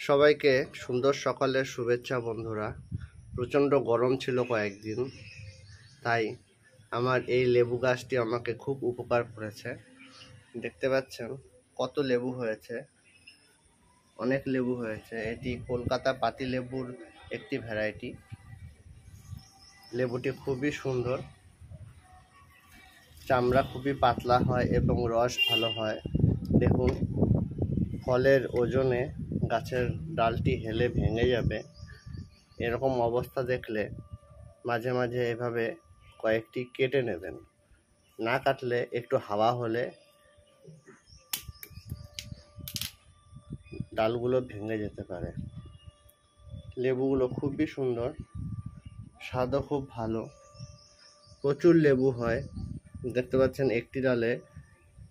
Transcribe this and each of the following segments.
সবাইকে সুন্দর সকালের শুভেচ্ছা বন্ধুরা। প্রচণ্ড গরম ছিল কয়েকদিন, তাই আমার এই লেবু গাছটি আমাকে খুব উপকার করেছে। দেখতে পাচ্ছেন কত লেবু হয়েছে, অনেক লেবু হয়েছে। এটি কলকাতা পাতি লেবুর একটি ভ্যারাইটি। লেবুটি খুবই সুন্দর, চামড়া খুবই পাতলা হয় এবং রস ভালো হয়। দেখুন, ফলের ওজনে গাছের ডালটি হেলে ভেঙে যাবে। এরকম অবস্থা দেখলে মাঝে মাঝে এভাবে কয়েকটি কেটে নেবেন। না কাটলে একটু হাওয়া হলে ডালগুলো ভেঙে যেতে পারে। লেবুগুলো খুবই সুন্দর, স্বাদও খুব ভালো, প্রচুর লেবু হয়। দেখতে পাচ্ছেন একটি ডালে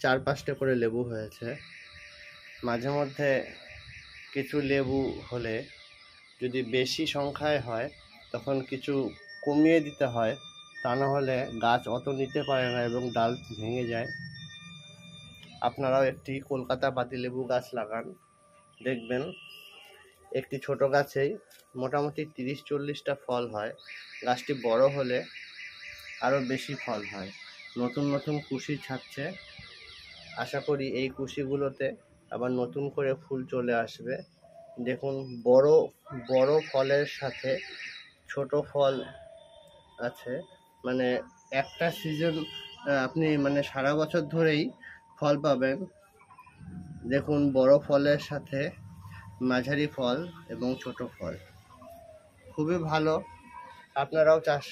4-5টা করে লেবু হয়েছে। মাঝে মধ্যে কিছু লেবু হলে যদি বেশি সংখ্যায় হয় তখন কিছু কমিয়ে দিতে হয়, তা না হলে গাছ অত নিতে পারে না এবং ডাল ভেঙে যায়। আপনারাও একটি কলকাতা পাতিলেবু গাছ লাগান, দেখবেন একটি ছোট গাছেই মোটামুটি 30-40টা ফল হয়। গাছটি বড় হলে আরও বেশি ফল হয়। নতুন নতুন কুশি ছাড়ছে, আশা করি এই কুশিগুলোতে আবার নতুন করে ফুল চলে আসবে। দেখুন, বড় বড় ফলের সাথে ছোট ফল আছে, মানে একটা সিজন আপনি সারা বছর ধরেই ফল পাবেন। দেখুন, বড় ফলের সাথে মাঝারি ফল এবং ছোট ফল খুবই ভালো। আপনারাও চাষ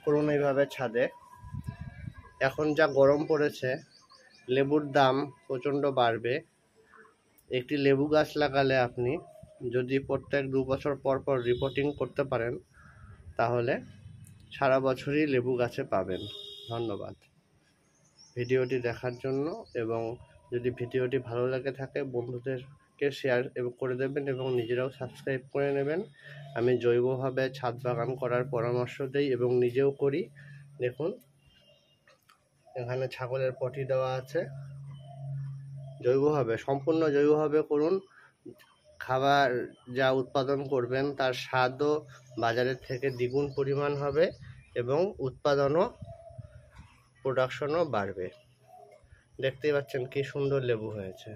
করুন এইভাবে ছাদে। এখন যা গরম পড়েছে, লেবুর দাম প্রচণ্ড বাড়বে। একটি লেবু গাছ লাগালে আপনি যদি প্রত্যেক 2 বছর পর পর রিপোর্টিং করতে পারেন, তাহলে সারা বছরই লেবু গাছে পাবেন। ধন্যবাদ ভিডিওটি দেখার জন্য, এবং যদি ভিডিওটি ভালো লাগে থাকে বন্ধুদেরকে শেয়ার করে দেবেন এবং নিজেরাও সাবস্ক্রাইব করে নেবেন। আমি জৈবভাবে ছাদ বাগান করার পরামর্শ দিই এবং নিজেও করি। দেখুন, এখানে ছাগলের পটি দেওয়া আছে। জৈবভাবে, সম্পূর্ণ জৈবভাবে করুন। খাবার যা উৎপাদন করবেন তার স্বাদও বাজারের থেকে দ্বিগুণ পরিমাণ হবে এবং উৎপাদনও, প্রোডাকশনও বাড়বে। দেখতেই পাচ্ছেন কি সুন্দর লেবু হয়েছে।